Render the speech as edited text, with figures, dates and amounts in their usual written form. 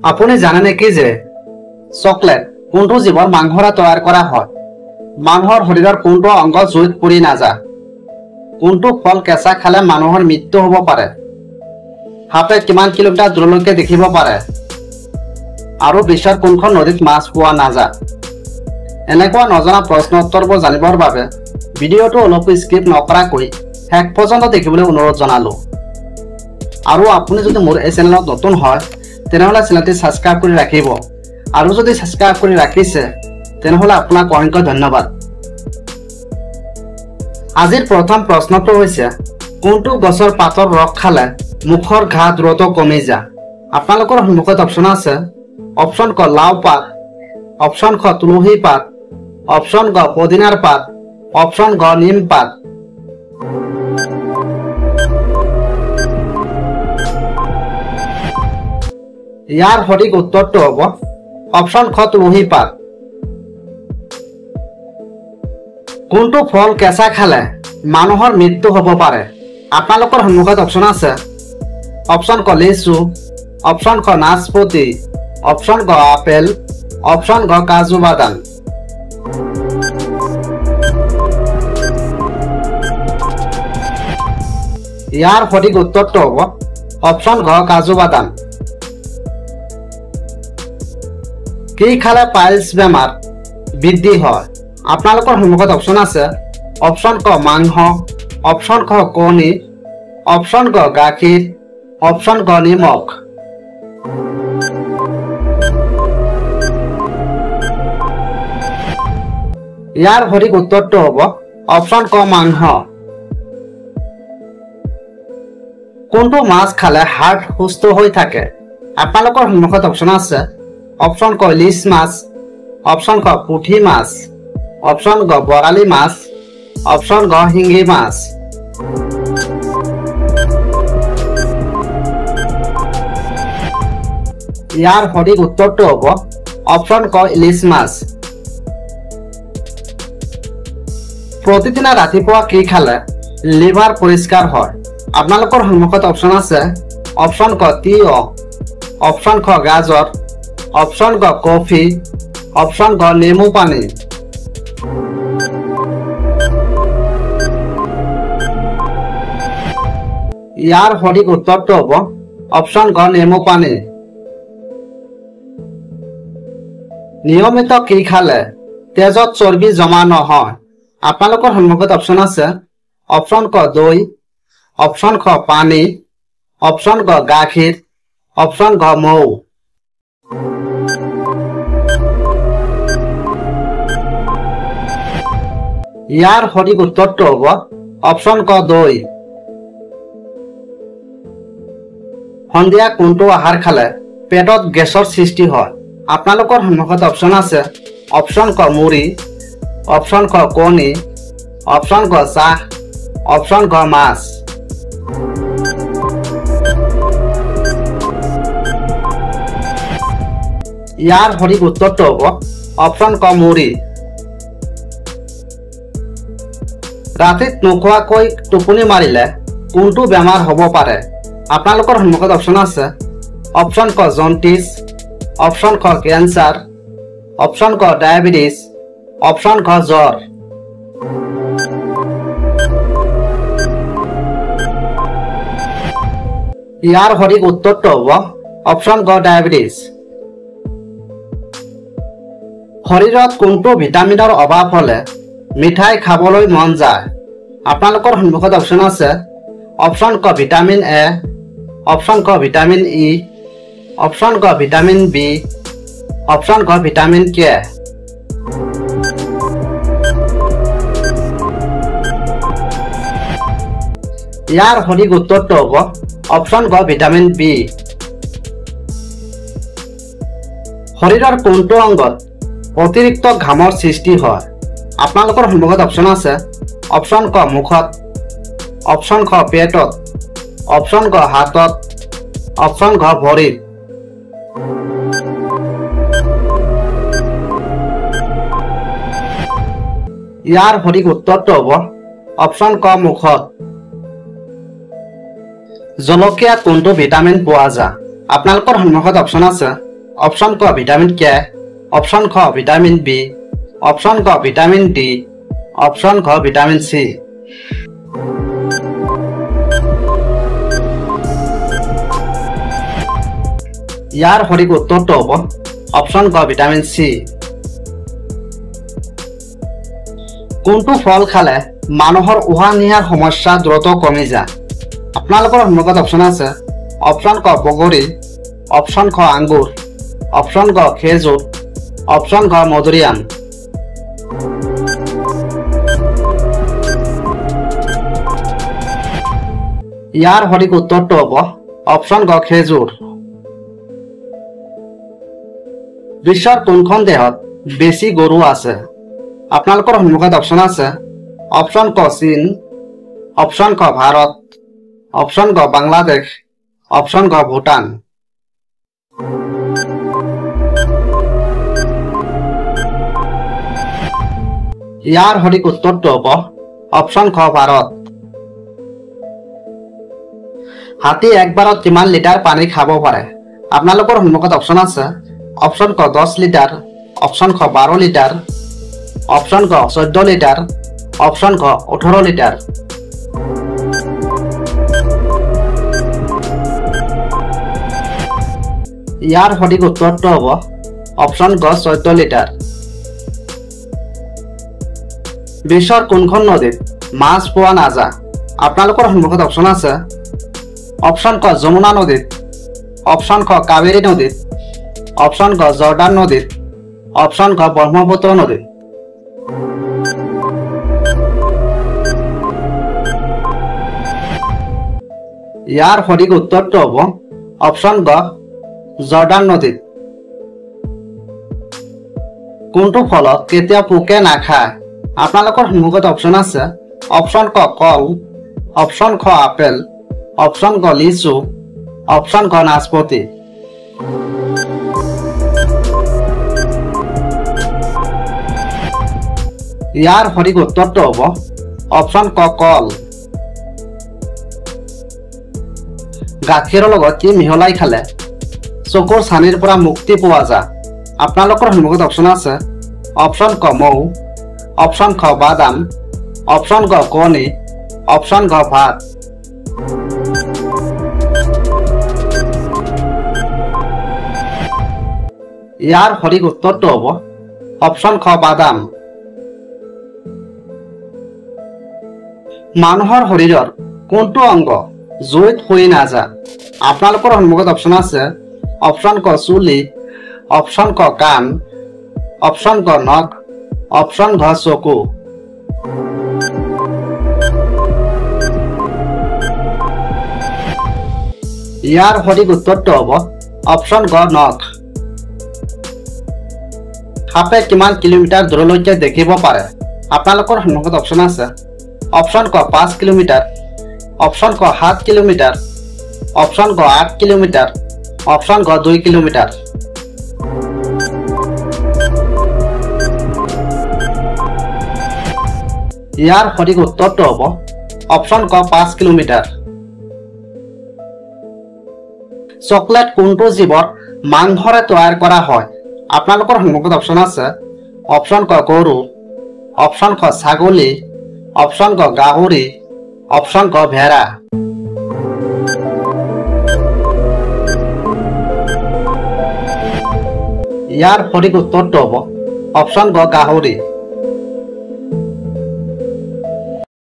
আপুনি জানে নেকি যে চকলেট কোনটো জীৱৰ মাংসৰে তৈয়াৰ কৰা হয়? মানুহৰ শৰীৰৰ কোনটো অংগ জুইত পুৰি নাযায়? কোনটো ফল কেঁচা খালে মানুহৰ মৃত্যু হ'ব পাৰে? সাপে কিমান কিলোমিটাৰ দূৰলৈকে দেখিব পাৰে? আৰু বিশ্বৰ কোনখন নদীত মাছ পোৱা নাযায়? এনেকুৱা নজনা প্ৰশ্ন উত্তৰবোৰ জানিবৰ বাবে ভিডিঅ'টো অলপ স্কিপ নকৰাকৈ শেষ পৰ্যন্ত দেখিবলৈ অনুৰোধ জনালোঁ। আৰু আপুনি যদি মোৰ এই চেনেলত নতুন হয় তেনেহলে চেনেলটি সাবস্ক্ৰাইব কৰি ৰাখিব আৰু যদি সাবস্ক্ৰাইব কৰি ৰাখিছে তেনেহলে আপোনাক অনেক ধন্যবাদ। আজিৰ প্ৰথম প্ৰশ্নটো হৈছে কোনটো গছৰ পাতৰ ৰস খালে মুখৰ ঘা দ্ৰুত কমি যায়? আপোনালোকৰ সন্মুখত অপচন আছে। অপচন ক লাও পাত, অপচন খ তুলসী পাত, অপচন গ পদিনাৰ পাত, অপচন গ নিম পাত। ইয়াৰ সঠিক উত্তৰটো হ'ব অপচন খ তুলসী পাত। কোনটো ফল কেঁচা খালে মানুহৰ মৃত্যু হ'ব পাৰে? আপোনালোকৰ সন্মুখত অপচন আছে। অপচন ক লিচু, অপচন খ নাচপতি, অপচন গ আপেল, অপচন গ কাজু বাদাম। ইয়াৰ সঠিক উত্তৰটো হ'ব অপচন গ কাজু বাদাম। কি খালে পাইলছ বেমাৰ বৃদ্ধি হয়? আপোনালোকৰ সন্মুখত অপচন আছে। অপচন ক মাংস, অপচন খ কণী, অপচন গ গাখীৰ, অপচন গ নিমখ। ইয়াৰ সঠিক উত্তৰটো হ'ব অপচন ক মাংস। কোনটো মাছ খালে হাৰ্ট সুস্থ হৈ থাকে? আপোনালোকৰ সন্মুখত অপচন আছে। অপচন ক ইলিছ মাছ, অপচন ক পুঠি মাছ, অপচন গ বৰালি মাছ, অপচন গ শিঙি মাছ। ইয়াৰ সঠিক উত্তৰটো হ'ব অপচন ক ইলিছ মাছ। প্ৰতিদিনে ৰাতিপুৱা কি খালে লিভাৰ পৰিষ্কাৰ হয়? আপোনালোকৰ সন্মুখত অপচন আছে। অপচন ক তিয়হ, অপচন খ গাজৰ, অপচন গ কফি, অপচন গ নেমু পানী। ইয়াৰ সঠিক উত্তৰটো হ'ব অপচন গ নেমু পানী। নিয়মিত কি খালে তেজত চৰ্বি জমা নহয়? আপোনালোকৰ সন্মুখত অপচন আছে। অপচন ক দৈ, অপচন খ পানী, অপচন গ গাখীৰ, অপচন গ মৌ। ইয়াৰ সঠিক উত্তৰটো হ'ব অপচন ক দৈ। সন্ধিয়া কোনটো আহাৰ খালে পেটত গেছৰ সৃষ্টি হয়? আপোনালোকৰ সন্মুখত অপচন আছে। অপচন ক মুড়ি, অপচন ক কণী, অপচন ক চাহ, অপচন ক মাছ। ইয়াৰ সঠিক উত্তৰটো হ'ব অপচন ক মুড়ি। ৰাতিত নোখোৱাকৈ টোপনি মাৰিলে কোনটো বেমাৰ হ'ব পাৰে? আপোনালোকৰ সন্মুখত অপচন আছে। অপচন ক জণ্ডিছ, অপচন খ কেঞ্চাৰ, অপচন ক ডায়েবেটিছ, অপচন খ জ্বৰ। ইয়াৰ সঠিক উত্তৰটো হ'ব অপচন ক ডায়েবেটিছ। শৰীৰত কোনটো ভিটামিনৰ অভাৱ হলে মিঠাই খাবলৈ মন যায়? আপোনালোকৰ সন্মুখত অপচন আছে। অপচন ক ভিটামিন এ, অপচন ক ভিটামিন ই, অপচন ক ভিটামিন বি, অপচন ক ভিটামিন কে। ইয়াৰ সঠিক উত্তৰটো হ'ব অপচন ক ভিটামিন বি। শৰীৰৰ কোনটো অংগত অতিৰিক্ত ঘামৰ সৃষ্টি হয়? আপোনালোকৰ সন্মুখত অপচন আছে। অপচন ক মুখত, অপচন খ পেটত, অপচন ক হাতত, অপচন খ ভৰিত। ইয়াৰ সঠিক উত্তৰটো হ'ব অপচন ক মুখত। জলকীয়া কোনটো ভিটামিন পোৱা যায়? আপোনালোকৰ সন্মুখত অপচন আছে। অপশন ক ভিটামিন কে, অপশন খ ভিটামিন বি, অপশন ক ভিটামিন ডি, অপশন খ ভিটামিন সি। ইয়াৰ সঠিক উত্তৰটো হ'ব অপশন ক ভিটামিন সি। কোনটো ফল খালে মানুহৰ উশাহ নিশাহৰ সমস্যা দ্ৰুত কমি যায়? আপোনালোকৰ সন্মুখত অপশন আছে অপশন ক বগৰী, অপশন খ আঙ্গুৰ, অপশন ক খেজুৰ, অপশন খ মধুৰিআম। ইয়াৰ সঠিক উত্তৰটো হ'ব অপশন ক খেজুৰ। বিশ্বৰ কোনখন দেশত বেছি গৰু আছে? আপোনালোকৰ সন্মুখত অপশন আছে অপশন ক চীন, অপশন ক ভাৰত, অপশন ক বাংলাদেশ, অপশন ক ভূটান। ইয়াৰ সঠিক উত্তৰটো হ'ব অপশন খ ভাৰত। হাতী একবাৰত কিমান লিটাৰ পানী খাব পাৰে? আপোনালোকৰ সন্মুখত অপশন আছে অপশন ক 10 লিটাৰ, অপশন খ 12 লিটাৰ, অপশন ক 14 লিটাৰ, অপশন খ 18 লিটাৰ। ইয়াৰ সঠিক উত্তৰটো হ'ব অপশন ক 14 লিটাৰ। বিশ্বৰ কোনখন নদীত মাছ পোৱা নাযায়? আপোনালোকৰ সন্মুখত অপশন আছে অপশন ক যমুনা নদীত, অপশন খ কাবেৰী নদীত, অপশন ক জৰ্ডান নদীত, অপশন খ ব্ৰহ্মপুত্ৰ নদীত। ইয়াৰ সঠিক উত্তৰটো হ'ব অপশন ক জৰ্ডান নদীত। কোনটো ফলত কেতিয়া পোকে নাখায়? আপোনালোকৰ সন্মুখত অপশন আছে অপশন ক কল, অপশন খ আপেল, অপশন ক লিচু, অপশন খ নাচপতি। ইয়াৰ সঠিক উত্তৰটো হ'ব অপশন ক কল। গাখীৰৰ লগত কি মিহলাই খালে চকুৰ ছানিৰ পৰা মুক্তি পোৱা যায়? আপোনালোকৰ সন্মুখত অপশন আছে অপশন ক মৌ, অপশন খ বাদাম, অপশন ক কণী, অপশন খ ভাত। ইয়াৰ সঠিক উত্তৰটো হ'ব অপশন খ বাদাম। মানুহৰ শৰীৰৰ কোনটো অংগ জুইত হৈ নাযায়? আপোনালোকৰ সন্মুখত অপশন আছে অপশন ক চুলি, অপশন ক কাণ, অপশন ক নখ, অপশন ঘ চকু। ইয়াৰ সঠিক উত্তৰটো হ'ব অপশন গ নখ। সাপে কিমান কিলোমিটাৰ দূৰলৈকে দেখিব পাৰে? আপোনালোকৰ সন্মুখত অপশন আছে অপশন ক 5 কিলোমিটাৰ, অপশন ক 7 কিলোমিটাৰ, অপশন ক 8 কিলোমিটাৰ, অপশন ক 2 কিলোমিটাৰ। ইয়াৰ সঠিক উত্তৰটো হ'ব অপশন ক 5 কিলোমিটাৰ। চকলেট কোনটো জীৱৰ মাংসৰে তৈয়াৰ কৰা হয়? আপোনালোকৰ সন্মুখত অপশন আছে অপশন ক গৰু, অপশন ক ছাগলী, অপশন ক গাহৰি, অপশন ক ভেড়া। ইয়াৰ সঠিক উত্তৰটো হ'ব অপশন ক গাহৰি।